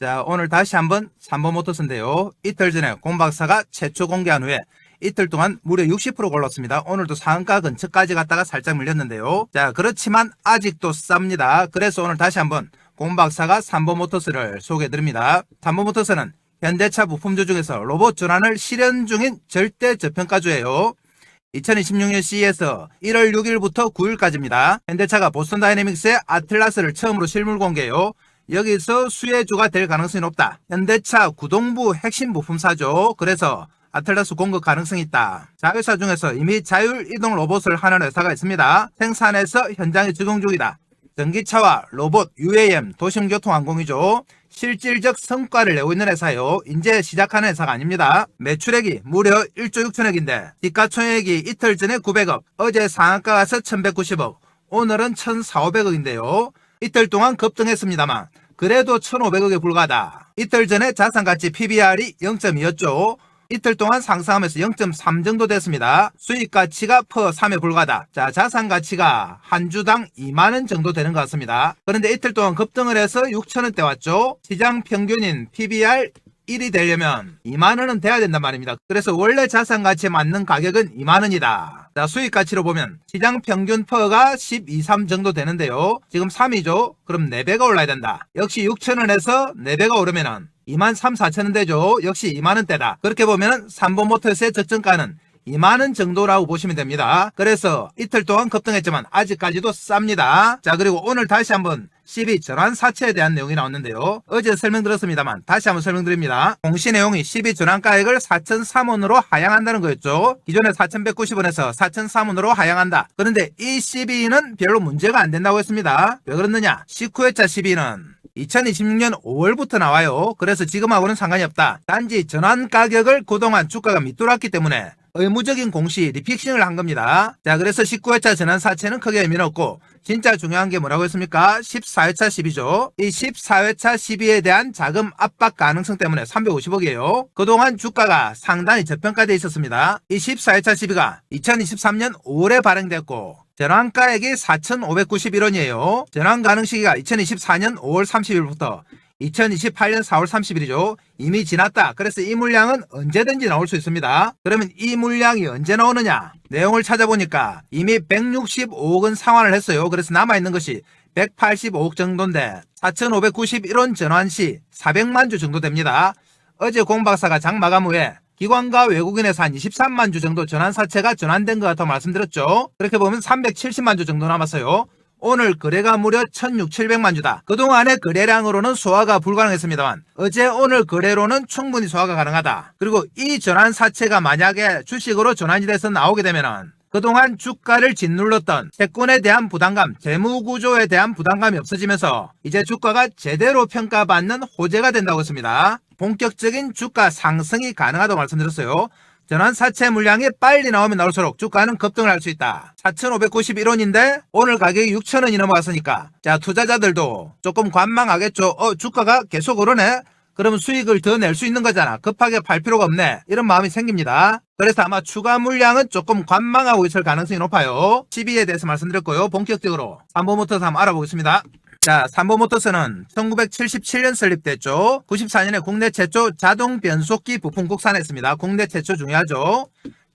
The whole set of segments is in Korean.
자, 오늘 다시 한번 삼보모터스인데요. 이틀 전에 공 박사가 최초 공개한 후에 이틀 동안 무려 60% 올랐습니다. 오늘도 상한가 근처까지 갔다가 살짝 밀렸는데요. 자, 그렇지만 아직도 쌉니다. 그래서 오늘 다시 한번 공 박사가 삼보모터스를 소개해드립니다. 삼보모터스는 현대차 부품주 중에서 로봇 전환을 실현 중인 절대 저평가주예요. 2026년 CES 1월 6일부터 9일까지입니다. 현대차가 보스턴 다이내믹스의 아틀라스를 처음으로 실물 공개해요. 여기서 수혜주가 될 가능성이 높다. 현대차 구동부 핵심 부품사죠. 그래서 아틀라스 공급 가능성이 있다. 자회사 중에서 이미 자율이동 로봇을 하는 회사가 있습니다. 생산해서 현장에 적용 중이다. 전기차와 로봇, UAM, 도심교통항공이죠. 실질적 성과를 내고 있는 회사요. 이제 시작하는 회사가 아닙니다. 매출액이 무려 1조 6천억인데 시가총액이 이틀 전에 900억, 어제 상한가 가서 1190억, 오늘은 1400억인데요. 이틀 동안 급등했습니다만 그래도 1500억에 불과하다. 이틀 전에 자산가치 PBR이 0.2였죠. 이틀 동안 상승하면서 0.3 정도 됐습니다. 수익가치가 퍼 3에 불과하다. 자, 자산가치가 한 주당 2만원 정도 되는 것 같습니다. 그런데 이틀 동안 급등을 해서 6천원대 왔죠. 시장 평균인 PBR 1이 되려면 2만원은 돼야 된단 말입니다. 그래서 원래 자산가치에 맞는 가격은 2만원이다. 자, 수익가치로 보면 시장 평균 퍼가 12, 3 정도 되는데요. 지금 3이죠. 그럼 4배가 올라야 된다. 역시 6천원에서 4배가 오르면은 2만 3, 4천원 되죠. 역시 2만원대다. 그렇게 보면 삼보모터스의 적정가는 2만원 정도라고 보시면 됩니다. 그래서 이틀 동안 급등했지만 아직까지도 쌉니다. 자, 그리고 오늘 다시 한번 12 전환사채에 대한 내용이 나왔는데요. 어제 설명드렸습니다만 다시 한번 설명드립니다. 공시 내용이 12 전환가액을 4,003원으로 하향한다는 거였죠. 기존에 4,190원에서 4,003원으로 하향한다. 그런데 이 12는 별로 문제가 안 된다고 했습니다. 왜 그렇느냐? 19회차 12는 2026년 5월부터 나와요. 그래서 지금하고는 상관이 없다. 단지 전환 가격을 그동안 주가가 밑돌았기 때문에 의무적인 공시 리픽싱을 한 겁니다. 자, 그래서 19회차 전환사채는 크게 의미는 없고 진짜 중요한 게 뭐라고 했습니까? 14회차 12죠. 이 14회차 12에 대한 자금 압박 가능성 때문에 350억이에요. 그동안 주가가 상당히 저평가되어 있었습니다. 이 14회차 12가 2023년 5월에 발행됐고 전환가액이 4,591원이에요. 전환 가능 시기가 2024년 5월 30일부터 2028년 4월 30일이죠. 이미 지났다. 그래서 이 물량은 언제든지 나올 수 있습니다. 그러면 이 물량이 언제 나오느냐? 내용을 찾아보니까 이미 165억은 상환을 했어요. 그래서 남아있는 것이 185억 정도인데 4,591원 전환 시 400만 주 정도 됩니다. 어제 공 박사가 장 마감 후에 기관과 외국인에서 한 23만 주 정도 전환사채가 전환된 것 같다고 말씀드렸죠. 그렇게 보면 370만 주 정도 남았어요. 오늘 거래가 무려 16,700만 주다. 그동안의 거래량으로는 소화가 불가능했습니다만 어제 오늘 거래로는 충분히 소화가 가능하다. 그리고 이 전환사채가 만약에 주식으로 전환이 돼서 나오게 되면은 그동안 주가를 짓눌렀던 채권에 대한 부담감, 재무구조에 대한 부담감이 없어지면서 이제 주가가 제대로 평가받는 호재가 된다고 했습니다. 본격적인 주가 상승이 가능하다고 말씀드렸어요. 전환사채 물량이 빨리 나오면 나올수록 주가는 급등을 할 수 있다. 4,591원인데 오늘 가격이 6,000원이 넘어갔으니까 자, 투자자들도 조금 관망하겠죠. 주가가 계속 오르네? 그러면 수익을 더 낼 수 있는 거잖아. 급하게 팔 필요가 없네. 이런 마음이 생깁니다. 그래서 아마 추가 물량은 조금 관망하고 있을 가능성이 높아요. 12에 대해서 말씀드렸고요. 본격적으로 삼보모터스 한번 알아보겠습니다. 자, 삼보모터스는 1977년 설립됐죠. 94년에 국내 최초 자동 변속기 부품 국산했습니다. 국내 최초 중요하죠.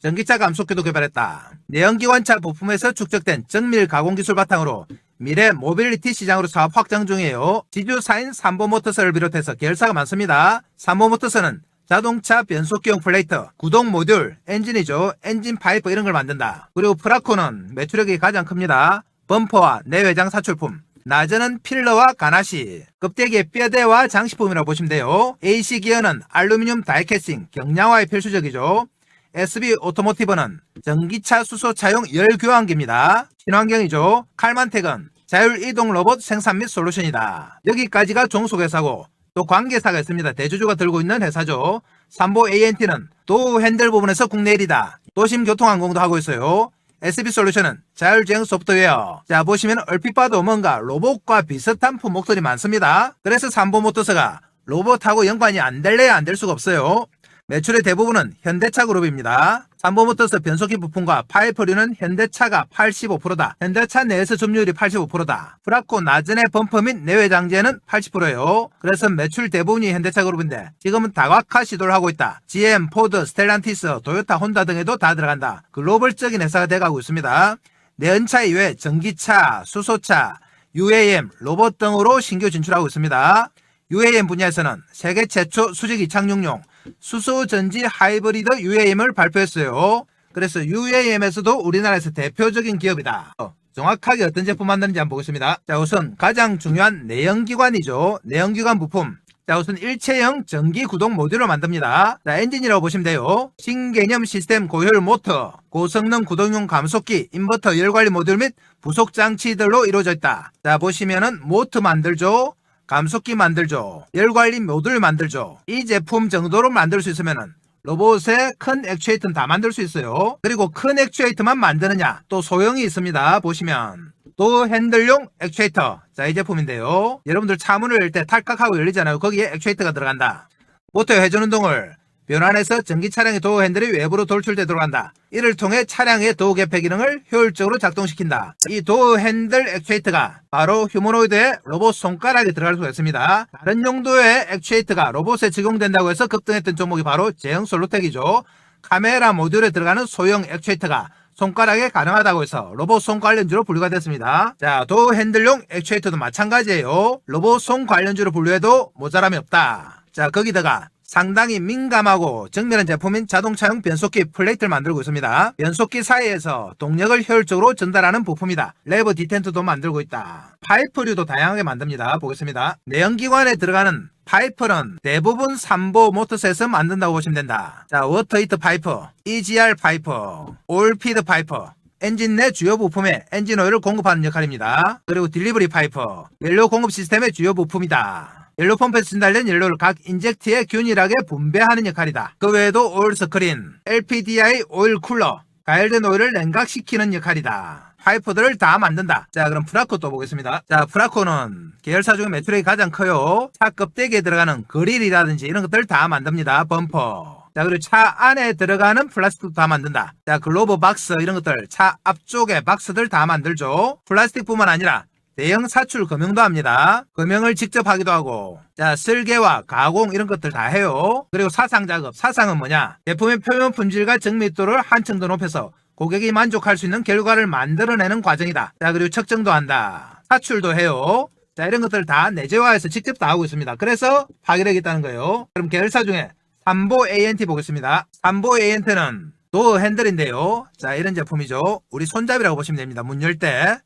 전기차 감속기도 개발했다. 내연기관차 부품에서 축적된 정밀 가공 기술 바탕으로 미래 모빌리티 시장으로 사업 확장 중이에요. 지주사인 삼보모터스를 비롯해서 계열사가 많습니다. 삼보모터스는 자동차 변속기용 플레이트, 구동 모듈, 엔진이죠. 엔진 파이프 이런 걸 만든다. 그리고 프라코는 매출액이 가장 큽니다. 범퍼와 내외장 사출품, 나저는 필러와 가나시, 껍데기의 뼈대와 장식품이라고 보시면 돼요. AC 기어는 알루미늄 다이캐스팅, 경량화에 필수적이죠. SB 오토모티브는 전기차 수소차용 열교환기입니다. 친환경이죠. 칼만텍은 자율이동 로봇 생산 및 솔루션이다. 여기까지가 종속회사고 또 관계사가 있습니다. 대주주가 들고 있는 회사죠. 삼보 ANT는 도어 핸들 부분에서 국내 1위다. 도심교통항공도 하고 있어요. SB솔루션은 자율주행 소프트웨어. 자, 보시면 얼핏 봐도 뭔가 로봇과 비슷한 품목들이 많습니다. 그래서 삼보모터스가 로봇하고 연관이 안 될래야 안 될 수가 없어요. 매출의 대부분은 현대차 그룹입니다. 삼보모터스 변속기 부품과 파이프류는 현대차가 85%다. 현대차 내에서 점유율이 85%다. 프라코 나전의 범퍼 및 내외 장재는 80%예요. 그래서 매출 대부분이 현대차 그룹인데 지금은 다각화 시도를 하고 있다. GM, 포드, 스텔란티스, 토요타, 혼다 등에도 다 들어간다. 글로벌적인 회사가 돼가고 있습니다. 내연차 이외 전기차, 수소차, UAM, 로봇 등으로 신규 진출하고 있습니다. UAM 분야에서는 세계 최초 수직 이착륙용 수소전지 하이브리드 UAM을 발표했어요. 그래서 UAM에서도 우리나라에서 대표적인 기업이다. 정확하게 어떤 제품 만드는지 한번 보겠습니다. 자, 우선 가장 중요한 내연기관이죠. 내연기관 부품. 자, 우선 일체형 전기 구동 모듈을 만듭니다. 자, 엔진이라고 보시면 돼요. 신개념 시스템 고효율 모터, 고성능 구동용 감속기, 인버터 열관리 모듈 및 부속 장치들로 이루어져 있다. 자, 보시면은 모터 만들죠. 감속기 만들죠. 열관리 모듈 만들죠. 이 제품 정도로 만들 수 있으면은 로봇의 큰 액추에이터는 다 만들 수 있어요. 그리고 큰 액추에이터만 만드느냐? 또 소형이 있습니다. 보시면 또 핸들용 액추에이터. 자, 이 제품인데요. 여러분들 차 문을 열 때 탈깍하고 열리잖아요. 거기에 액추에이터가 들어간다. 모터 회전 운동을 변환해서 전기 차량의 도어 핸들이 외부로 돌출돼 들어간다. 이를 통해 차량의 도어 개폐 기능을 효율적으로 작동시킨다. 이 도어 핸들 액추에이터가 바로 휴머노이드의 로봇 손가락에 들어갈 수가 있습니다. 다른 용도의 액추에이터가 로봇에 적용된다고 해서 급등했던 종목이 바로 제형 솔루텍이죠. 카메라 모듈에 들어가는 소형 액추에이터가 손가락에 가능하다고 해서 로봇 손 관련주로 분류가 됐습니다. 자, 도어 핸들용 액추에이터도 마찬가지예요. 로봇 손 관련주로 분류해도 모자람이 없다. 자, 거기다가 상당히 민감하고 정밀한 제품인 자동차용 변속기 플레이트를 만들고 있습니다. 변속기 사이에서 동력을 효율적으로 전달하는 부품이다. 레버 디텐트도 만들고 있다. 파이프류도 다양하게 만듭니다. 보겠습니다. 내연기관에 들어가는 파이프는 대부분 삼보 모터스에서 만든다고 보시면 된다. 자, 워터 히터 파이프, EGR 파이프, 올피드 파이프, 엔진 내 주요 부품에 엔진 오일을 공급하는 역할입니다. 그리고 딜리버리 파이프, 연료 공급 시스템의 주요 부품이다. 연료 펌프에서 진달된 연료를 각 인젝트에 균일하게 분배하는 역할이다. 그 외에도 오일 스크린, LPDI 오일 쿨러, 가열된 오일을 냉각시키는 역할이다. 파이프들을 다 만든다. 자, 그럼 프라코 또 보겠습니다. 자, 프라코는 계열사 중에 매출액이 가장 커요. 차 껍데기에 들어가는 그릴이라든지 이런 것들 다 만듭니다. 범퍼. 자, 그리고 차 안에 들어가는 플라스틱도 다 만든다. 자, 글로브 박스 이런 것들, 차 앞쪽에 박스들 다 만들죠. 플라스틱뿐만 아니라 대형 사출 금형도 합니다. 금형을 직접 하기도 하고, 자, 설계와 가공 이런 것들 다 해요. 그리고 사상 작업. 사상은 뭐냐? 제품의 표면 품질과 정밀도를 한층 더 높여서 고객이 만족할 수 있는 결과를 만들어내는 과정이다. 자, 그리고 측정도 한다. 사출도 해요. 자, 이런 것들 다 내재화해서 직접 다 하고 있습니다. 그래서 파괴력이 있다는 거예요. 그럼 계열사 중에 삼보 ANT 보겠습니다. 삼보 ANT는 도어 핸들인데요. 자, 이런 제품이죠. 우리 손잡이라고 보시면 됩니다. 문 열 때.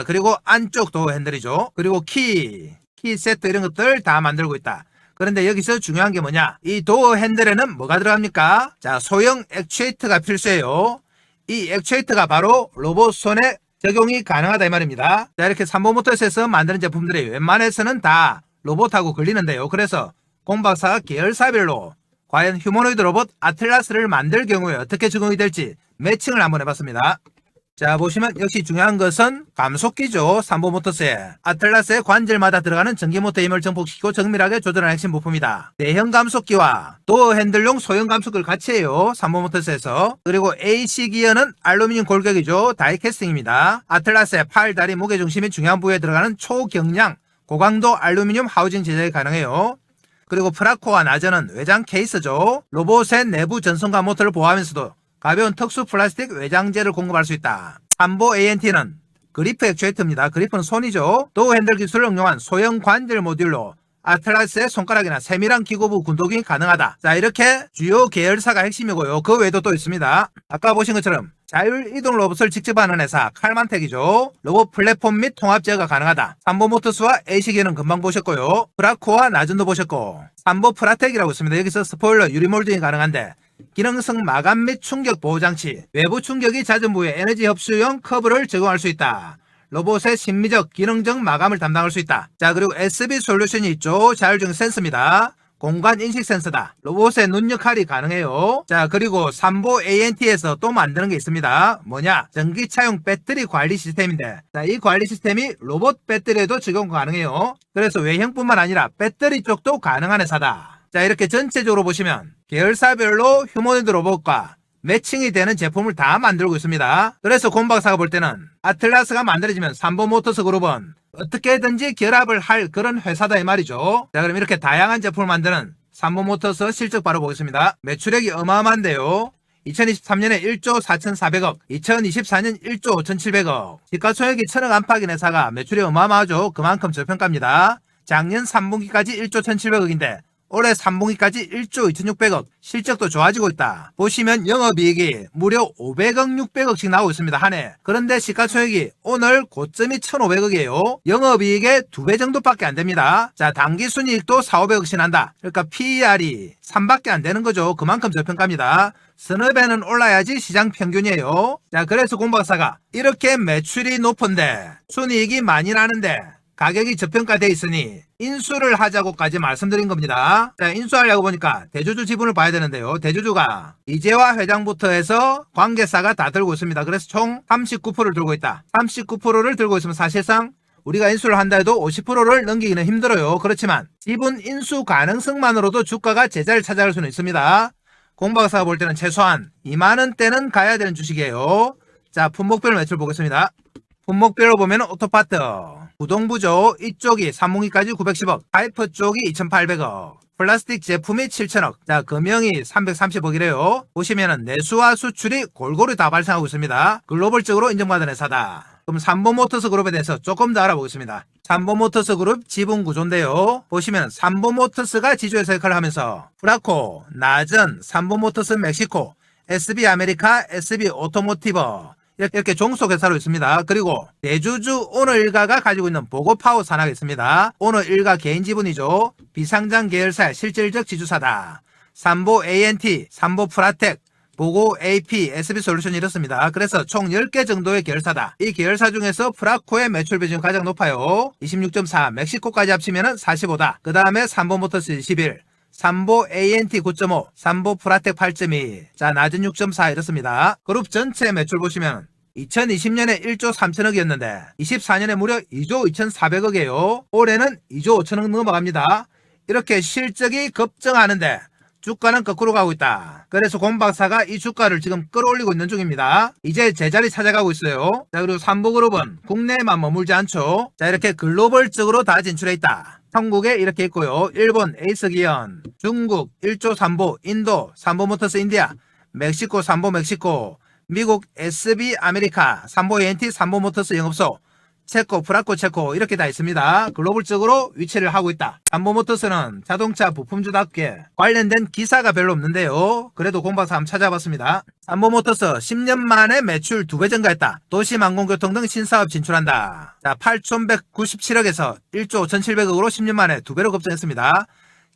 그리고 안쪽 도어 핸들이죠. 그리고 키 세트 이런 것들 다 만들고 있다. 그런데 여기서 중요한 게 뭐냐? 이 도어 핸들에는 뭐가 들어갑니까? 자, 소형 액추에이터가 필수예요. 이 액추에이터가 바로 로봇 손에 적용이 가능하다 이 말입니다. 자, 이렇게 삼보모터스에서 만드는 제품들이 웬만해서는 다 로봇하고 걸리는데요. 그래서 공박사가 계열사별로 과연 휴머노이드 로봇 아틀라스를 만들 경우에 어떻게 적용이 될지 매칭을 한번 해봤습니다. 자, 보시면 역시 중요한 것은 감속기죠. 삼보모터스에 아틀라스의 관절마다 들어가는 전기모터 힘을 증폭시키고 정밀하게 조절하는 핵심 부품이다. 대형 감속기와 도어 핸들용 소형 감속기를 같이 해요. 삼보모터스에서. 그리고 AC 기어는 알루미늄 골격이죠. 다이캐스팅입니다. 아틀라스의 팔, 다리, 무게중심이 중요한 부위에 들어가는 초경량 고강도 알루미늄 하우징 제작이 가능해요. 그리고 프라코와 나전은 외장 케이스죠. 로봇의 내부 전선과 모터를 보호하면서도 가벼운 특수 플라스틱 외장재를 공급할 수 있다. 삼보 ANT는 그리프 액추에이터입니다. 그리프는 손이죠. 도어 핸들 기술을 응용한 소형 관절 모듈로 아틀라스의 손가락이나 세밀한 기구부 군독이 가능하다. 자, 이렇게 주요 계열사가 핵심이고요. 그 외에도 또 있습니다. 아까 보신 것처럼 자율이동 로봇을 직접 하는 회사 칼만텍이죠. 로봇 플랫폼 및 통합 제어가 가능하다. 삼보모터스와 AC기어는 금방 보셨고요. 프라코와 나전도 보셨고, 삼보 프라텍이라고 있습니다. 여기서 스포일러 유리몰딩이 가능한데 기능성 마감 및 충격 보호장치, 외부 충격이 잦은 부위에 에너지 흡수용 커브를 적용할 수 있다. 로봇의 심미적, 기능적 마감을 담당할 수 있다. 자, 그리고 SB 솔루션이 있죠. 자율주행 센서입니다. 공간 인식 센서다. 로봇의 눈 역할이 가능해요. 자, 그리고 삼보 ANT에서 또 만드는 게 있습니다. 뭐냐? 전기차용 배터리 관리 시스템인데, 자, 이 관리 시스템이 로봇 배터리에도 적용 가능해요. 그래서 외형뿐만 아니라 배터리 쪽도 가능한 회사다. 자, 이렇게 전체적으로 보시면 계열사별로 휴머노이드 로봇과 매칭이 되는 제품을 다 만들고 있습니다. 그래서 곰 박사가 볼 때는 아틀라스가 만들어지면 삼보모터스 그룹은 어떻게든지 결합을 할 그런 회사다 이 말이죠. 자, 그럼 이렇게 다양한 제품을 만드는 삼보모터스 실적 바로 보겠습니다. 매출액이 어마어마한데요. 2023년에 1조 4,400억, 2024년 1조 5,700억. 시가총액이 1,000억 안팎인 회사가 매출이 어마어마하죠. 그만큼 저평가입니다. 작년 3분기까지 1조 1,700억인데 올해 3분기까지 1조 2,600억, 실적도 좋아지고 있다. 보시면 영업이익이 무려 500억, 600억씩 나오고 있습니다. 한 해. 그런데 시가총액이 오늘 고점이 1,500억이에요. 영업이익의 2배 정도밖에 안 됩니다. 자, 당기순이익도 4, 500억씩 난다. 그러니까 PER이 3밖에 안 되는 거죠. 그만큼 저평가입니다. 서너 배는 올라야지 시장 평균이에요. 자, 그래서 곰 박사가 이렇게 매출이 높은데 순이익이 많이 나는데 가격이 저평가돼 있으니 인수를 하자고까지 말씀드린 겁니다. 자, 인수하려고 보니까 대주주 지분을 봐야 되는데요. 대주주가 이재화 회장부터 해서 관계사가 다 들고 있습니다. 그래서 총 39%를 들고 있다. 39%를 들고 있으면 사실상 우리가 인수를 한다 해도 50%를 넘기기는 힘들어요. 그렇지만 지분 인수 가능성만으로도 주가가 제자리를 찾아갈 수는 있습니다. 공 박사가 볼 때는 최소한 2만원대는 가야 되는 주식이에요. 자, 품목별 매출 보겠습니다. 품목별로 보면 오토파트, 구동부조 이쪽이 3분기까지 910억, 파이프 쪽이 2,800억, 플라스틱 제품이 7,000억, 자, 금형이 330억이래요. 보시면은 내수와 수출이 골고루 다 발생하고 있습니다. 글로벌적으로 인정받은 회사다. 그럼 삼보모터스 그룹에 대해서 조금 더 알아보겠습니다. 삼보모터스 그룹 지분 구조인데요. 보시면 삼보모터스가 지주회사 역할을 하면서 프라코, 나전, 삼보모터스 멕시코, SB 아메리카, SB 오토모티브 이렇게 종속회사로 있습니다. 그리고 대주주 오너일가가 가지고 있는 보고파워 산하가 있습니다. 오너일가 개인 지분이죠. 비상장 계열사의 실질적 지주사다. 삼보 ANT, 삼보 프라텍, 보고 AP, SB솔루션이 이렇습니다. 그래서 총 10개 정도의 계열사다. 이 계열사 중에서 프라코의 매출 비중이 가장 높아요. 26.4, 멕시코까지 합치면 45다. 그 다음에 삼보모터스 21, 삼보 ANT 9.5, 삼보 프라텍 8.2, 자, 낮은 6.4 이렇습니다. 그룹 전체 매출 보시면 2020년에 1조 3천억이었는데 24년에 무려 2조 2,400억이에요. 올해는 2조 5천억 넘어갑니다. 이렇게 실적이 급증하는데 주가는 거꾸로 가고 있다. 그래서 곰 박사가 이 주가를 지금 끌어올리고 있는 중입니다. 이제 제자리 찾아가고 있어요. 자, 그리고 삼보그룹은 국내에만 머물지 않죠. 자, 이렇게 글로벌적으로 다 진출해 있다. 한국에 이렇게 있고요. 일본 에이스기현, 중국 1조 삼보, 인도 삼보모터스 인디아, 멕시코 삼보 멕시코, 미국 SB 아메리카, 삼보 ANT 삼보모터스 영업소, 체코, 프라코 체코 이렇게 다 있습니다. 글로벌적으로 위치를 하고 있다. 삼보모터스는 자동차 부품주답게 관련된 기사가 별로 없는데요. 그래도 공박사 한번 찾아봤습니다. 삼보모터스 10년 만에 매출 2배 증가했다. 도시망공교통 등 신사업 진출한다. 자, 8,197억에서 1조 5,700억으로 10년 만에 2배로 급증했습니다.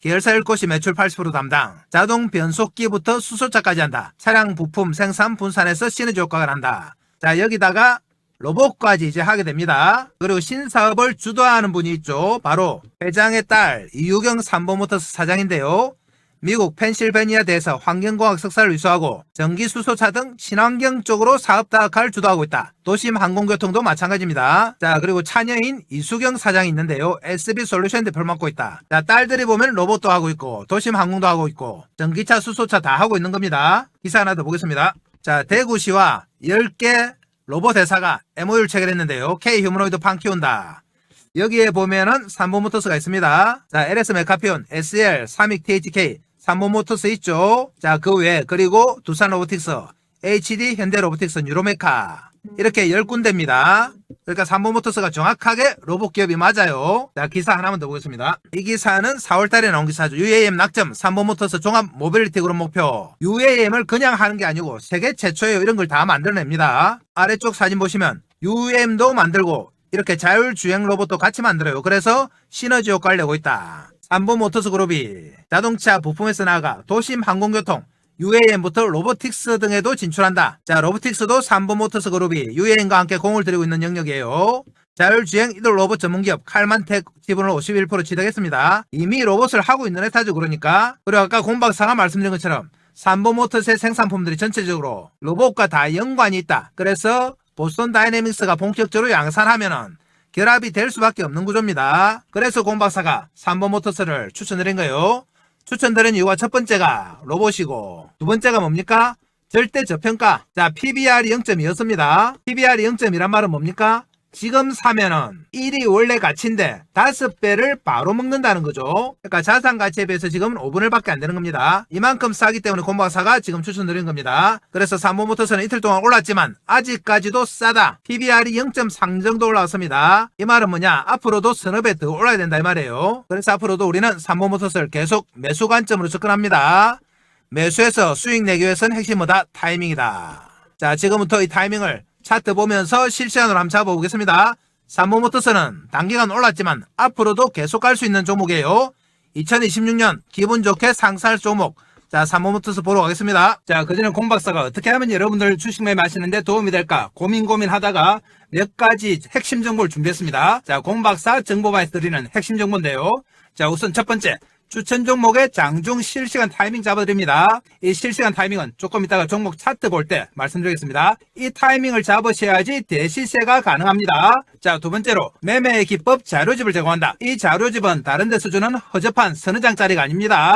계열사 10곳이 매출 80% 담당. 자동 변속기부터 수소차까지 한다. 차량 부품 생산 분산에서 시너지 효과가 난다. 자, 여기다가 로봇까지 이제 하게 됩니다. 그리고 신사업을 주도하는 분이 있죠. 바로 회장의 딸 이유경 삼보모터스 사장인데요. 미국 펜실베니아 대에서 환경공학 석사를 위수하고 전기수소차 등 친환경 쪽으로 사업 다각화를 주도하고 있다. 도심 항공교통도 마찬가지입니다. 자, 그리고 차녀인 이수경 사장이 있는데요. SB솔루션 대표를 맡고 있다. 자, 딸들이 보면 로봇도 하고 있고 도심 항공도 하고 있고 전기차 수소차 다 하고 있는 겁니다. 기사 하나 더 보겠습니다. 자, 대구시와 10개 로봇 회사가 MOU를 체결했는데요. K 휴머노이드 판 키운다. 여기에 보면은 삼보모터스가 있습니다. 자, LS 메카피온, SL, 삼익 THK, 삼보모터스 있죠. 자, 그 외에 그리고 두산 로보틱스, HD 현대 로보틱스, 뉴로메카 이렇게 10군데입니다. 그러니까 삼보모터스가 정확하게 로봇 기업이 맞아요. 자, 기사 하나만 더 보겠습니다. 이 기사는 4월달에 나온 기사죠. UAM 낙점, 삼보모터스 종합 모빌리티 그룹 목표. UAM을 그냥 하는 게 아니고 세계 최초예요. 이런 걸 다 만들어냅니다. 아래쪽 사진 보시면 UAM도 만들고 이렇게 자율주행 로봇도 같이 만들어요. 그래서 시너지 효과를 내고 있다. 삼보모터스 그룹이 자동차 부품에서 나아가 도심 항공교통, UAM부터 로보틱스 등에도 진출한다. 자, 로보틱스도 삼보모터스 그룹이 UAM과 함께 공을 들이고 있는 영역이에요. 자율주행 이들 로봇 전문기업 칼만텍 지분을 51% 취득했습니다. 이미 로봇을 하고 있는 회사죠. 그러니까. 그리고 아까 곰박사가 말씀드린 것처럼 삼보모터스의 생산품들이 전체적으로 로봇과 다 연관이 있다. 그래서 보스턴 다이내믹스가 본격적으로 양산하면은 결합이 될 수밖에 없는 구조입니다. 그래서 곰박사가 삼보모터스를 추천드린 거예요. 추천드린 이유가 첫 번째가 로봇이고 두 번째가 뭡니까? 절대 저평가. 자, PBR이 0.2였습니다. PBR이 0.2란 말은 뭡니까? 지금 사면은 1이 원래 가치인데 5배를 바로 먹는다는 거죠. 그러니까 자산 가치에 비해서 지금 5분의 1밖에 안 되는 겁니다. 이만큼 싸기 때문에 공박사가 지금 추천드린 겁니다. 그래서 삼보모터스는 이틀 동안 올랐지만 아직까지도 싸다. PBR이 0.3 정도 올라왔습니다. 이 말은 뭐냐? 앞으로도 서너 배 더 올라야 된다 이 말이에요. 그래서 앞으로도 우리는 삼보모터스를 계속 매수 관점으로 접근합니다. 매수해서 수익 내기 위해서는 핵심 뭐다? 타이밍이다. 자, 지금부터 이 타이밍을 차트 보면서 실시간으로 한번 잡아보겠습니다. 삼보모터스는 단기간 올랐지만 앞으로도 계속 갈 수 있는 종목이에요. 2026년 기분 좋게 상승할 종목. 자, 삼보모터스 보러 가겠습니다. 자, 그전에 공박사가 어떻게 하면 여러분들 주식 매매하시는데 도움이 될까 고민하다가 몇 가지 핵심 정보를 준비했습니다. 자, 공박사 정보방에서 드리는 핵심 정보인데요. 자, 우선 첫 번째. 추천 종목의 장중 실시간 타이밍 잡아드립니다. 이 실시간 타이밍은 조금 이따가 종목 차트 볼 때 말씀드리겠습니다. 이 타이밍을 잡으셔야지 대시세가 가능합니다. 자, 두 번째로 매매의 기법 자료집을 제공한다. 이 자료집은 다른 데서 주는 허접한 서너 장짜리가 아닙니다.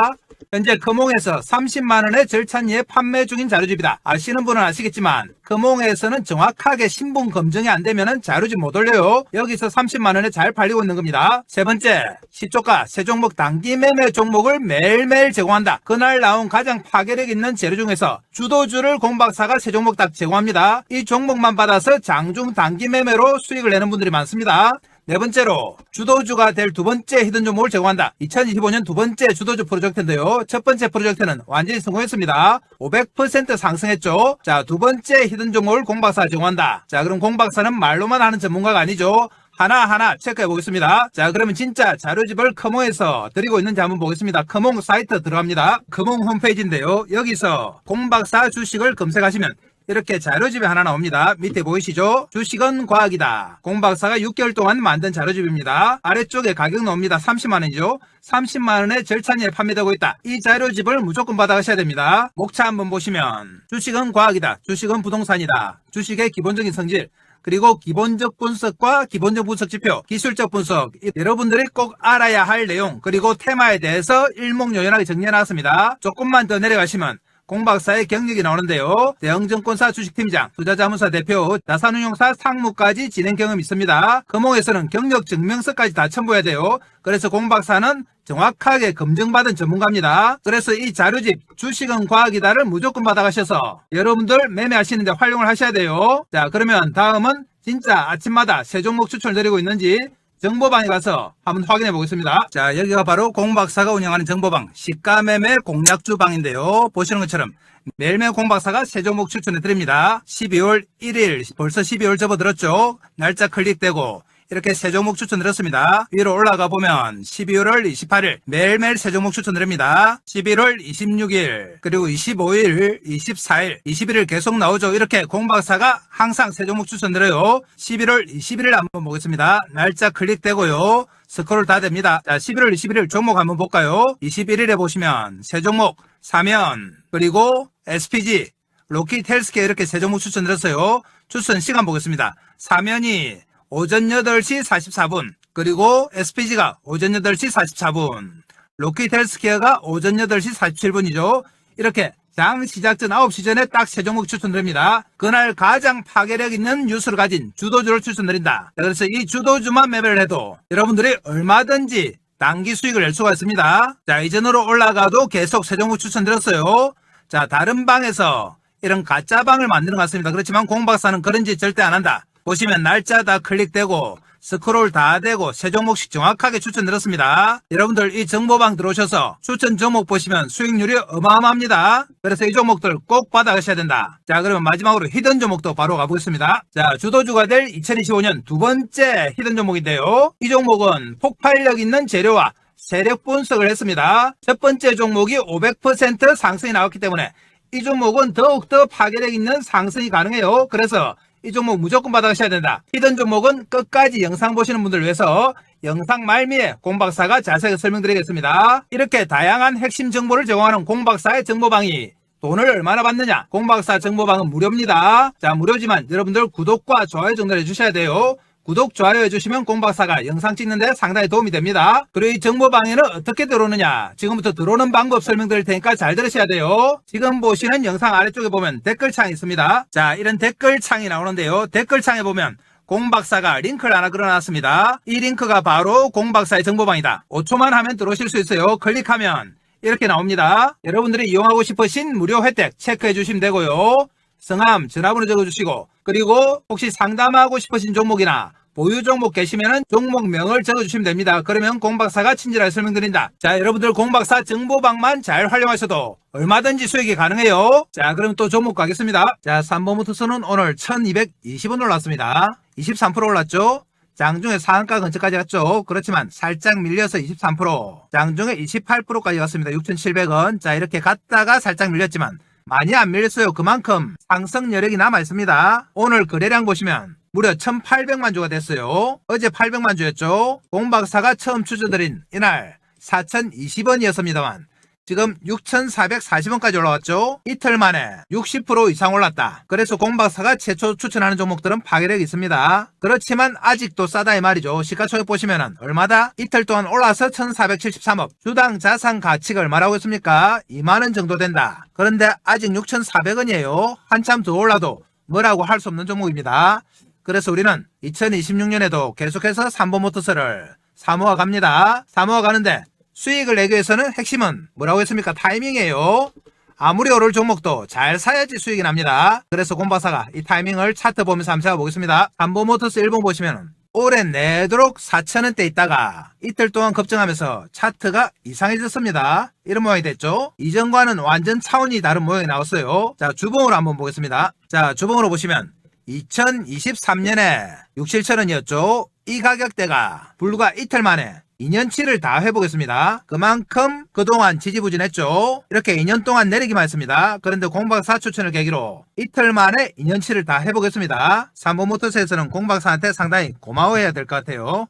현재 금홍에서 30만원의 절찬리에 판매 중인 자료집이다. 아시는 분은 아시겠지만 금홍에서는 정확하게 신분 검증이 안 되면 자료집 못 올려요. 여기서 30만원에 잘 팔리고 있는 겁니다. 세 번째, 시초가 세 종목 단기 매매 종목을 매일매일 제공한다. 그날 나온 가장 파괴력 있는 재료 중에서 주도주를 공박사가 세 종목 딱 제공합니다. 이 종목만 받아서 장중 단기 매매로 수익을 내는 분들이 많습니다. 네 번째로 주도주가 될 두 번째 히든 종목을 제공한다. 2025년 두 번째 주도주 프로젝트인데요. 첫 번째 프로젝트는 완전히 성공했습니다. 500% 상승했죠. 자, 두 번째 히든 종목을 공박사가 제공한다. 자, 그럼 공박사는 말로만 하는 전문가가 아니죠. 하나하나 체크해 보겠습니다. 자, 그러면 진짜 자료집을 금홍에서 드리고 있는지 한번 보겠습니다. 금홍 사이트 들어갑니다. 금홍 홈페이지인데요. 여기서 공박사 주식을 검색하시면 이렇게 자료집이 하나 나옵니다. 밑에 보이시죠? 주식은 과학이다. 공박사가 6개월 동안 만든 자료집입니다. 아래쪽에 가격 나옵니다. 30만원이죠. 30만원에 절찬리에 판매되고 있다. 이 자료집을 무조건 받아가셔야 됩니다. 목차 한번 보시면 주식은 과학이다. 주식은 부동산이다. 주식의 기본적인 성질, 그리고 기본적 분석과 기본적 분석 지표, 기술적 분석, 여러분들이 꼭 알아야 할 내용, 그리고 테마에 대해서 일목요연하게 정리해놨습니다. 조금만 더 내려가시면 공박사의 경력이 나오는데요. 대형증권사 주식팀장, 투자자문사 대표, 자산운용사 상무까지 진행 경험이 있습니다. 금홍에서는 경력 증명서까지 다 첨부해야 돼요. 그래서 공박사는 정확하게 검증받은 전문가입니다. 그래서 이 자료집 주식은 과학이다를 무조건 받아가셔서 여러분들 매매하시는데 활용을 하셔야 돼요. 자, 그러면 다음은 진짜 아침마다 세 종목 추천을 드리고 있는지 정보방에 가서 한번 확인해 보겠습니다. 자, 여기가 바로 공박사가 운영하는 정보방 시가매매 공략주방인데요. 보시는 것처럼 매일매일 공박사가 세 종목 추천해 드립니다. 12월 1일 벌써 12월 접어들었죠. 날짜 클릭되고 이렇게 세 종목 추천드렸습니다. 위로 올라가 보면 12월 28일 매일매일 세 종목 추천드립니다. 11월 26일 그리고 25일, 24일, 21일 계속 나오죠. 이렇게 공박사가 항상 세 종목 추천드려요. 11월 21일 한번 보겠습니다. 날짜 클릭되고요. 스크롤 다 됩니다. 자, 11월 21일 종목 한번 볼까요? 21일에 보시면 세 종목 사면 그리고 SPG, 로킷 헬스케어 이렇게 세 종목 추천드렸어요. 추천 시간 보겠습니다. 사면이 오전 8시 44분 그리고 SPG가 오전 8시 44분 로킷 헬스케어가 오전 8시 47분이죠. 이렇게 장 시작 전 9시 전에 딱 세 종목 추천드립니다. 그날 가장 파괴력 있는 뉴스를 가진 주도주를 추천드린다. 그래서 이 주도주만 매매를 해도 여러분들이 얼마든지 단기 수익을 낼 수가 있습니다. 자, 이전으로 올라가도 계속 세 종목 추천드렸어요. 자, 다른 방에서 이런 가짜 방을 만드는 것 같습니다. 그렇지만 공박사는 그런 짓 절대 안 한다. 보시면 날짜 다 클릭되고 스크롤 다 되고 세 종목씩 정확하게 추천드렸습니다. 여러분들 이 정보방 들어오셔서 추천 종목 보시면 수익률이 어마어마합니다. 그래서 이 종목들 꼭 받아가셔야 된다. 자, 그러면 마지막으로 히든 종목도 바로 가보겠습니다. 자, 주도주가 될 2025년 두 번째 히든 종목인데요. 이 종목은 폭발력 있는 재료와 세력 분석을 했습니다. 첫 번째 종목이 500% 상승이 나왔기 때문에 이 종목은 더욱더 파괴력 있는 상승이 가능해요. 그래서 이 종목 무조건 받아가셔야 된다. 히든 종목은 끝까지 영상 보시는 분들 위해서 영상 말미에 공박사가 자세하게 설명드리겠습니다. 이렇게 다양한 핵심 정보를 제공하는 공박사의 정보방이 돈을 얼마나 받느냐? 공박사 정보방은 무료입니다. 자, 무료지만 여러분들 구독과 좋아요 정도를 해주셔야 돼요. 구독, 좋아요 해주시면 공박사가 영상 찍는데 상당히 도움이 됩니다. 그리고 이 정보방에는 어떻게 들어오느냐, 지금부터 들어오는 방법 설명드릴 테니까 잘 들으셔야 돼요. 지금 보시는 영상 아래쪽에 보면 댓글창이 있습니다. 자, 이런 댓글창이 나오는데요. 댓글창에 보면 공박사가 링크를 하나 걸어놨습니다. 이 링크가 바로 공박사의 정보방이다. 5초만 하면 들어오실 수 있어요. 클릭하면 이렇게 나옵니다. 여러분들이 이용하고 싶으신 무료 혜택 체크해 주시면 되고요. 성함, 전화번호 적어주시고, 그리고 혹시 상담하고 싶으신 종목이나 보유 종목 계시면은 종목명을 적어주시면 됩니다. 그러면 공박사가 친절하게 설명드린다. 자, 여러분들 공박사 정보방만 잘 활용하셔도 얼마든지 수익이 가능해요. 자, 그럼 또 종목 가겠습니다. 자, 삼보모터스는 오늘 1220원 올랐습니다. 23% 올랐죠? 장중에 상한가 근처까지 갔죠. 그렇지만 살짝 밀려서 23%, 장중에 28%까지 갔습니다. 6,700원. 자, 이렇게 갔다가 살짝 밀렸지만 많이 안 밀렸어요. 그만큼 상승 여력이 남아 있습니다. 오늘 거래량 보시면 무려 1,800만 주가 됐어요. 어제 800만 주였죠. 공박사가 처음 추천드린 이날 4,020원이었습니다만 지금 6,440원까지 올라왔죠. 이틀 만에 60% 이상 올랐다. 그래서 공박사가 최초 추천하는 종목들은 파괴력이 있습니다. 그렇지만 아직도 싸다 이 말이죠. 시가총액 보시면은 얼마다? 이틀 동안 올라서 1,473억. 주당 자산 가치가 얼마라고 했습니까? 2만원 정도 된다. 그런데 아직 6,400원이에요. 한참 더 올라도 뭐라고 할 수 없는 종목입니다. 그래서 우리는 2026년에도 계속해서 삼보모터스를 사모아 갑니다. 사모아 가는데 수익을 내기 위해서는 핵심은 뭐라고 했습니까? 타이밍이에요. 아무리 오를 종목도 잘 사야지 수익이 납니다. 그래서 공박사가 이 타이밍을 차트 보면서 한번 잡아보겠습니다. 삼보모터스 일봉 보시면 올해 내도록 4,000원대 있다가 이틀 동안 급증하면서 차트가 이상해졌습니다. 이런 모양이 됐죠. 이전과는 완전 차원이 다른 모양이 나왔어요. 자, 주봉으로 한번 보겠습니다. 자, 주봉으로 보시면 2023년에 6, 7천원이었죠. 이 가격대가 불과 이틀 만에 2년치를 다 해보겠습니다. 그만큼 그동안 지지부진했죠. 이렇게 2년 동안 내리기만 했습니다. 그런데 공박사 추천을 계기로 이틀 만에 2년치를 다 해보겠습니다. 삼보모터스에서는 공박사한테 상당히 고마워해야 될 것 같아요.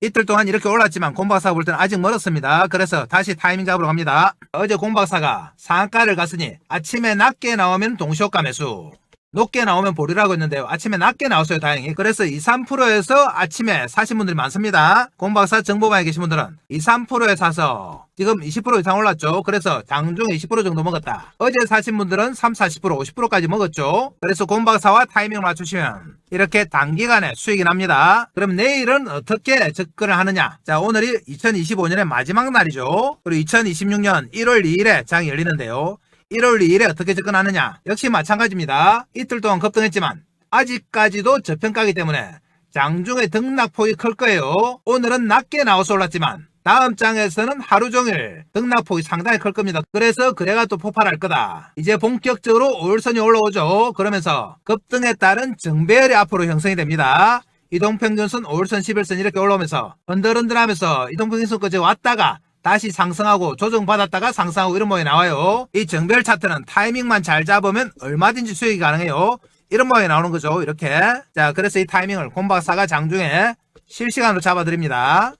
이틀 동안 이렇게 올랐지만 공박사가 볼 때는 아직 멀었습니다. 그래서 다시 타이밍 잡으러 갑니다. 어제 공박사가 상한가를 갔으니 아침에 낮게 나오면 동시효과 매수, 높게 나오면 보류라고 했는데요. 아침에 낮게 나왔어요. 다행히. 그래서 2, 3%에서 아침에 사신 분들이 많습니다. 공박사 정보방에 계신 분들은 2, 3%에 사서 지금 20% 이상 올랐죠. 그래서 장중에 20% 정도 먹었다. 어제 사신 분들은 3, 40%, 50%까지 먹었죠. 그래서 공박사와 타이밍을 맞추시면 이렇게 단기간에 수익이 납니다. 그럼 내일은 어떻게 접근을 하느냐? 자, 오늘이 2025년의 마지막 날이죠. 그리고 2026년 1월 2일에 장이 열리는데요. 1월 2일에 어떻게 접근하느냐? 역시 마찬가지입니다. 이틀 동안 급등했지만 아직까지도 저평가이기 때문에 장중에 등락폭이 클 거예요. 오늘은 낮게 나와서 올랐지만 다음 장에서는 하루 종일 등락폭이 상당히 클 겁니다. 그래서 거래가 또 폭발할 거다. 이제 본격적으로 5일선이 올라오죠. 그러면서 급등에 따른 정배열이 앞으로 형성이 됩니다. 이동평균선 5일선, 11선 이렇게 올라오면서 흔들흔들하면서 이동평균선까지 왔다가 다시 상승하고 조정받았다가 상승하고 이런 모양이 나와요. 이 정배열 차트는 타이밍만 잘 잡으면 얼마든지 수익이 가능해요. 이런 모양이 나오는 거죠. 이렇게. 자, 그래서 이 타이밍을 공박사가 장중에 실시간으로 잡아드립니다.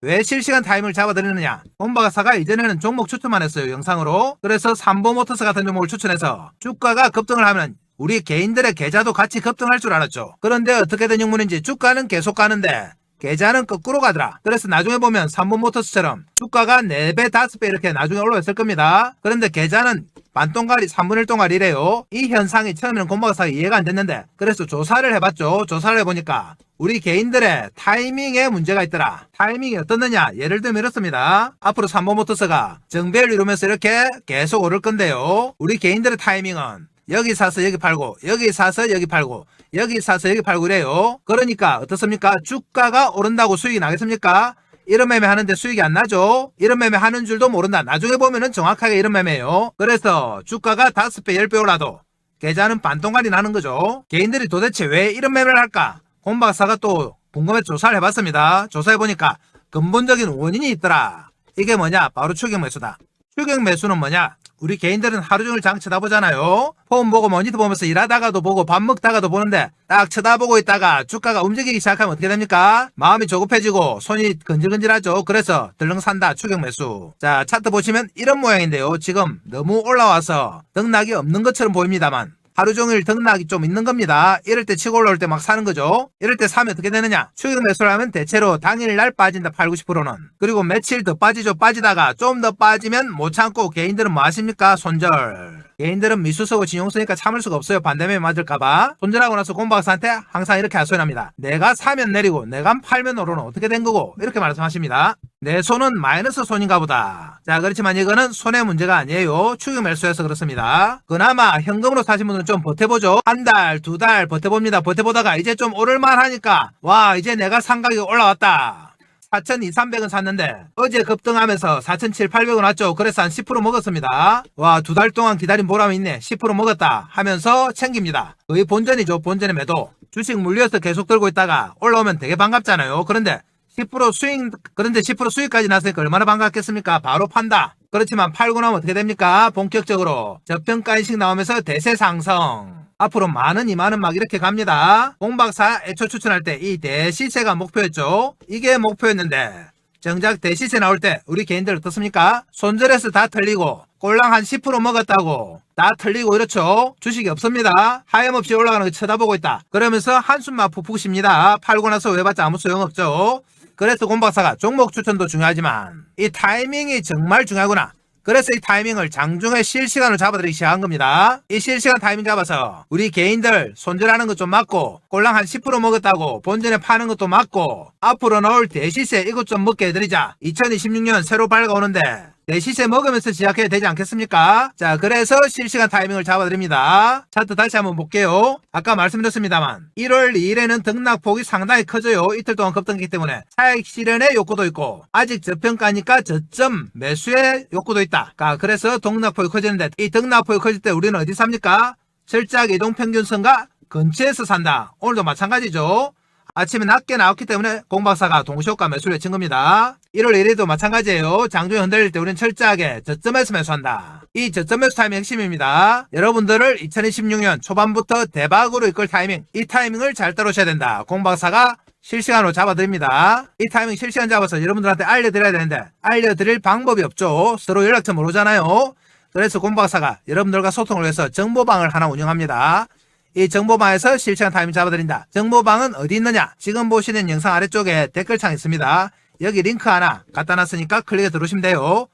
왜 실시간 타이밍을 잡아드리느냐? 공박사가 이전에는 종목 추천만 했어요. 영상으로. 그래서 삼보모터스 같은 종목을 추천해서 주가가 급등을 하면 우리 개인들의 계좌도 같이 급등할 줄 알았죠. 그런데 어떻게 된 영문인지 주가는 계속 가는데 계좌는 거꾸로 가더라. 그래서 나중에 보면 삼보모터스처럼 주가가 4배, 5배 이렇게 나중에 올라왔을 겁니다. 그런데 계좌는 반동가리, 3분의 1동가리래요. 이 현상이 처음에는 공박사가 이해가 안 됐는데 그래서 조사를 해봤죠. 조사를 해보니까 우리 개인들의 타이밍에 문제가 있더라. 타이밍이 어떻느냐? 예를 들면 이렇습니다. 앞으로 삼보모터스가 정배를 이루면서 이렇게 계속 오를 건데요. 우리 개인들의 타이밍은 여기 사서 여기 팔고, 여기 사서 여기 팔고, 여기 사서 여기 팔고 이래요. 그러니까 어떻습니까? 주가가 오른다고 수익이 나겠습니까? 이런 매매 하는데 수익이 안 나죠. 이런 매매 하는 줄도 모른다. 나중에 보면은 정확하게 이런 매매예요. 그래서 주가가 5배, 10배 올라도 계좌는 반동갈이 나는 거죠. 개인들이 도대체 왜 이런 매매를 할까? 공박사가 또 궁금해 조사를 해봤습니다. 조사해보니까 근본적인 원인이 있더라. 이게 뭐냐? 바로 추격 매수다. 추격 매수는 뭐냐? 우리 개인들은 하루 종일 장 쳐다보잖아요. 폰 보고 모니터 보면서 일하다가도 보고 밥 먹다가도 보는데 딱 쳐다보고 있다가 주가가 움직이기 시작하면 어떻게 됩니까? 마음이 조급해지고 손이 건질건질하죠. 그래서 들렁 산다. 추격 매수. 자, 차트 보시면 이런 모양인데요. 지금 너무 올라와서 등락이 없는 것처럼 보입니다만 하루 종일 등락이 좀 있는 겁니다. 이럴 때 치고 올라올 때 막 사는 거죠. 이럴 때 사면 어떻게 되느냐? 추격 매수를 하면 대체로 당일날 빠진다 8, 90%는. 그리고 며칠 더 빠지죠. 빠지다가 좀 더 빠지면 못 참고 개인들은 뭐 하십니까? 손절. 개인들은 미수서고 진용 쓰니까 참을 수가 없어요. 반대면 맞을까봐. 손절하고 나서 공박사한테 항상 이렇게 하소연합니다. 내가 사면 내리고 내가 팔면 오르는 어떻게 된 거고? 이렇게 말씀하십니다. 내 손은 마이너스 손인가 보다. 자, 그렇지만 이거는 손의 문제가 아니에요. 추격 매수해서 그렇습니다. 그나마 현금으로 사신 분들은 좀 버텨보죠. 한 달, 두 달 버텨봅니다. 버텨보다가 이제 좀 오를만 하니까 와, 이제 내가 산 가격이 올라왔다. 4,200~300원 샀는데 어제 급등하면서 4,700~800원 왔죠. 그래서 한 10% 먹었습니다. 와, 두 달 동안 기다린 보람이 있네. 10% 먹었다 하면서 챙깁니다. 거의 본전이죠. 본전의 매도. 주식 물려서 계속 들고 있다가 올라오면 되게 반갑잖아요. 그런데 10% 수익까지 났으니까 얼마나 반갑겠습니까? 바로 판다. 그렇지만 팔고 나면 어떻게 됩니까? 본격적으로 저평가 인식 나오면서 대세 상승. 앞으로 10,000원, 20,000원 막 이렇게 갑니다. 공박사 애초 추천할 때 이 대시세가 목표였죠. 이게 목표였는데 정작 대시세 나올 때 우리 개인들 어떻습니까? 손절해서 다 털리고 꼴랑 한 10% 먹었다고 다 털리고 이렇죠. 주식이 없습니다. 하염없이 올라가는 거 쳐다보고 있다. 그러면서 한숨만 푹푹 쉽니다. 팔고 나서 왜 봤자 아무 소용없죠. 그래서 공박사가 종목 추천도 중요하지만 이 타이밍이 정말 중요하구나. 그래서 이 타이밍을 장중에 실시간으로 잡아드리기 시작한 겁니다. 이 실시간 타이밍 잡아서 우리 개인들 손절하는 것 좀 막고 꼴랑 한 10% 먹었다고 본전에 파는 것도 막고 앞으로 나올 대시세 이것 좀 먹게 해드리자. 2026년 새로 밝아오는데 대시세 먹으면서 시작해야 되지 않겠습니까? 자, 그래서 실시간 타이밍을 잡아드립니다. 차트 다시 한번 볼게요. 아까 말씀드렸습니다만 1월 2일에는 등락폭이 상당히 커져요. 이틀 동안 급등했기 때문에 차익 실현의 욕구도 있고 아직 저평가니까 저점 매수의 욕구도 있다. 그래서 등락폭이 커지는데 이 등락폭이 커질 때 우리는 어디 삽니까? 철저하게 이동평균선과 근처에서 산다. 오늘도 마찬가지죠. 아침에 낮게 나왔기 때문에 공박사가 동시효과 매수를 외친 겁니다. 1월 1일도 마찬가지예요. 장중에 흔들릴 때 우리는 철저하게 저점에서 매수한다. 이 저점 매수 타이밍 핵심입니다. 여러분들을 2026년 초반부터 대박으로 이끌 타이밍, 이 타이밍을 잘 따르셔야 된다. 공박사가 실시간으로 잡아드립니다. 이 타이밍 실시간 잡아서 여러분들한테 알려드려야 되는데 알려드릴 방법이 없죠. 서로 연락처 모르잖아요. 그래서 공박사가 여러분들과 소통을 위해서 정보방을 하나 운영합니다. 이 정보방에서 실시간 타이밍 잡아드린다. 정보방은 어디 있느냐? 지금 보시는 영상 아래쪽에 댓글창 있습니다. 여기 링크 하나 갖다 놨으니까 클릭해 들어오시면 돼요.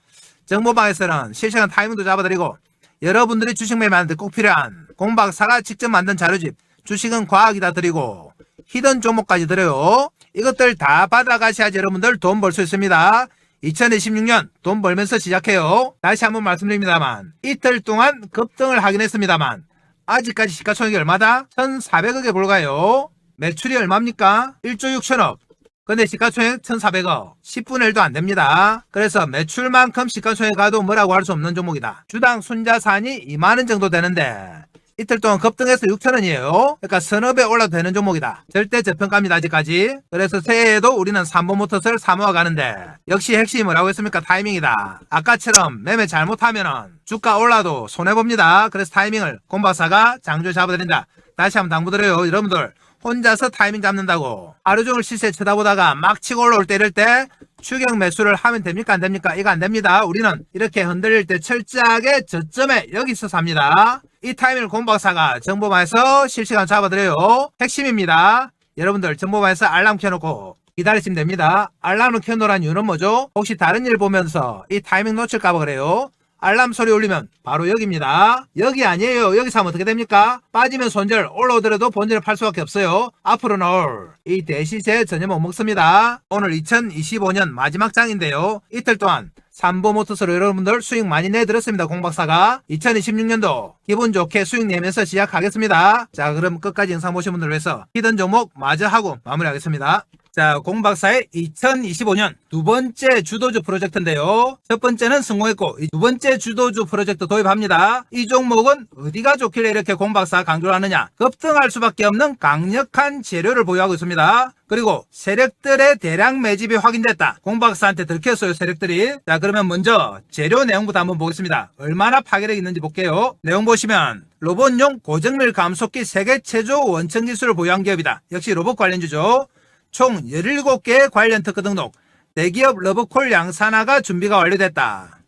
정보방에서는 실시간 타이밍도 잡아드리고 여러분들이 주식 매매하는데 꼭 필요한 공박사가 직접 만든 자료집 주식은 과학이다 드리고 히든 종목까지 드려요. 이것들 다 받아가셔야지 여러분들 돈 벌 수 있습니다. 2026년 돈 벌면서 시작해요. 다시 한번 말씀드립니다만 이틀 동안 급등을 하긴 했습니다만 아직까지 시가총액이 얼마다? 1,400억에 불과해요. 매출이 얼마입니까? 1조 6천억. 근데 시가총액 1,400억. 10분의 1도 안 됩니다. 그래서 매출만큼 시가총액 가도 뭐라고 할 수 없는 종목이다. 주당 순자산이 2만원 정도 되는데 이틀 동안 급등해서 6천원이에요. 그러니까 서너 배 올라도 되는 종목이다. 절대 저평가입니다. 아직까지. 그래서 새해에도 우리는 삼보모터스를 사모아 가는데 역시 핵심이 뭐라고 했습니까? 타이밍이다. 아까처럼 매매 잘못하면은 주가 올라도 손해봅니다. 그래서 타이밍을 공박사가 장주에 잡아드린다. 다시 한번 당부드려요. 여러분들 혼자서 타이밍 잡는다고 하루 종일 시세 쳐다보다가 막 치고 올라올 때 이럴 때 추격 매수를 하면 됩니까? 안 됩니까? 이거 안 됩니다. 우리는 이렇게 흔들릴 때 철저하게 저점에 여기서 삽니다. 이 타이밍을 공박사가 정보방에서 실시간 잡아드려요. 핵심입니다. 여러분들 정보방에서 알람 켜놓고 기다리시면 됩니다. 알람을 켜놓으란 이유는 뭐죠? 혹시 다른 일 보면서 이 타이밍 놓칠까봐 그래요. 알람 소리 울리면 바로 여기입니다. 여기 아니에요. 여기서 하면 어떻게 됩니까? 빠지면 손절, 올라오더라도 본전을 팔 수밖에 없어요. 앞으로 나올 이 대시세 전혀 못 먹습니다. 오늘 2025년 마지막 장인데요. 이틀 동안 삼보모터스로 여러분들 수익 많이 내드렸습니다. 공박사가 2026년도 기분 좋게 수익 내면서 시작하겠습니다. 자, 그럼 끝까지 영상 보신 분들 위해서 히든 종목 마저 하고 마무리하겠습니다. 자, 공박사의 2025년 두 번째 주도주 프로젝트인데요. 첫 번째는 성공했고 두 번째 주도주 프로젝트 도입합니다. 이 종목은 어디가 좋길래 이렇게 공박사가 강조를 하느냐? 급등할 수밖에 없는 강력한 재료를 보유하고 있습니다. 그리고 세력들의 대량 매집이 확인됐다. 공박사한테 들켰어요, 세력들이. 자, 그러면 먼저 재료 내용부터 한번 보겠습니다. 얼마나 파괴력이 있는지 볼게요. 내용 보시면 로봇용 고정밀 감속기 세계 최초 원천 기술을 보유한 기업이다. 역시 로봇 관련주죠. 총 17개의 관련 특허 등록, 대기업 러브콜 양산화가 준비가 완료됐다.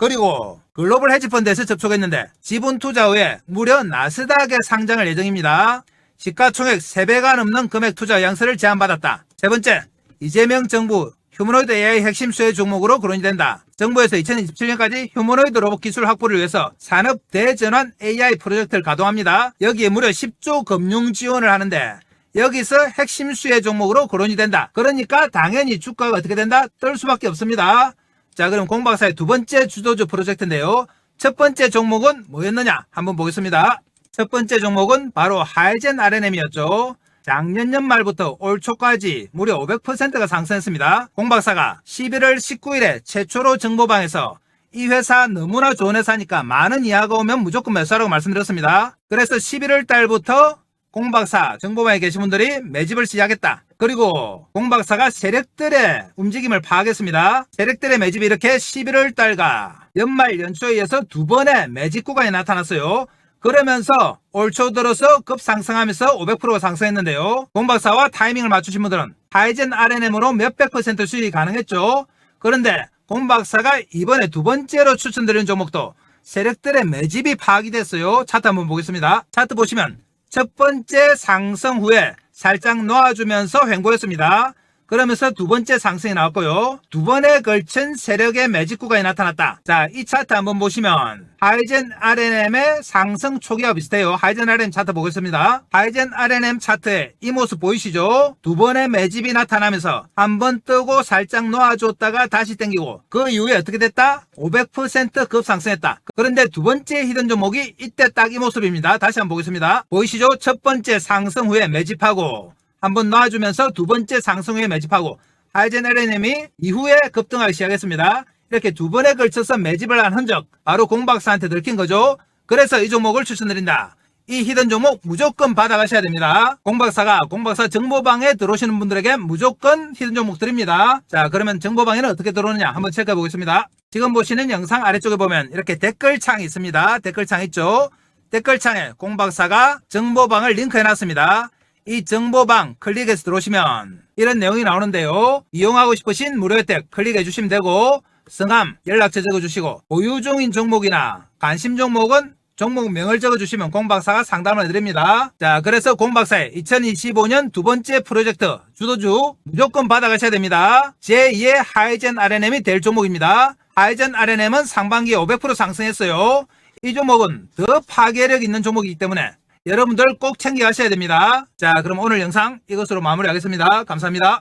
그리고 글로벌 헤지펀드에서 접촉했는데 지분 투자 후에 무려 나스닥에 상장할 예정입니다. 시가총액 3배가 넘는 금액 투자 의향서를 제안받았다. 세 번째, 이재명 정부 휴머노이드 AI 핵심 수혜 종목으로 거론이 된다. 정부에서 2027년까지 휴머노이드 로봇 기술 확보를 위해서 산업 대전환 AI 프로젝트를 가동합니다. 여기에 무려 10조 금융 지원을 하는데 여기서 핵심 수혜 종목으로 거론이 된다. 그러니까 당연히 주가가 어떻게 된다? 뜰 수밖에 없습니다. 자, 그럼 공박사의 두 번째 주도주 프로젝트인데요. 첫 번째 종목은 뭐였느냐? 한번 보겠습니다. 첫 번째 종목은 바로 하이젠 RNM이었죠. 작년 연말부터 올 초까지 무려 500%가 상승했습니다. 공박사가 11월 19일에 최초로 정보방에서 이 회사 너무나 좋은 회사니까 많은 이하가 오면 무조건 매수하라고 말씀드렸습니다. 그래서 11월 달부터 공박사 정보방에 계신 분들이 매집을 시작했다. 그리고 공박사가 세력들의 움직임을 파악했습니다. 세력들의 매집이 이렇게 11월 달과 연말 연초에 이어서 두 번의 매집 구간이 나타났어요. 그러면서 올 초 들어서 급상승하면서 500%가 상승했는데요. 공박사와 타이밍을 맞추신 분들은 하이젠 RNM으로 몇백 % 수익이 가능했죠. 그런데 공박사가 이번에 두 번째로 추천드리는 종목도 세력들의 매집이 파악이 됐어요. 차트 한번 보겠습니다. 차트 보시면 첫 번째 상승 후에 살짝 놓아주면서 횡보했습니다. 그러면서 두 번째 상승이 나왔고요. 두 번에 걸친 세력의 매집 구간이 나타났다. 자, 이 차트 한번 보시면 하이젠 RNM의 상승 초기와 비슷해요. 하이젠 RNM 차트 보겠습니다. 하이젠 RNM 차트에 이 모습 보이시죠? 두 번의 매집이 나타나면서 한 번 뜨고 살짝 놓아줬다가 다시 땡기고 그 이후에 어떻게 됐다? 500% 급상승했다. 그런데 두 번째 히든 종목이 이때 딱 이 모습입니다. 다시 한번 보겠습니다. 보이시죠? 첫 번째 상승 후에 매집하고 한번 놔주면서 두 번째 상승 후에 매집하고 하이젠 RNM이 이후에 급등하기 시작했습니다. 이렇게 두 번에 걸쳐서 매집을 한 흔적 바로 공박사한테 들킨 거죠. 그래서 이 종목을 추천드린다. 이 히든 종목 무조건 받아가셔야 됩니다. 공박사 정보방에 들어오시는 분들에게 무조건 히든 종목 드립니다. 자, 그러면 정보방에는 어떻게 들어오느냐 한번 체크해 보겠습니다. 지금 보시는 영상 아래쪽에 보면 이렇게 댓글창이 있습니다. 댓글창 있죠. 댓글창에 공박사가 정보방을 링크해 놨습니다. 이 정보방 클릭해서 들어오시면 이런 내용이 나오는데요. 이용하고 싶으신 무료 혜택 클릭해 주시면 되고 성함, 연락처 적어주시고 보유 중인 종목이나 관심 종목은 종목명을 적어주시면 공박사가 상담을 해드립니다. 자, 그래서 공박사의 2025년 두 번째 프로젝트 주도주 무조건 받아가셔야 됩니다. 제2의 하이젠 RNM이 될 종목입니다. 하이젠 RNM은 상반기에 500% 상승했어요. 이 종목은 더 파괴력 있는 종목이기 때문에 여러분들 꼭 챙겨 가셔야 됩니다. 자, 그럼 오늘 영상 이것으로 마무리하겠습니다. 감사합니다.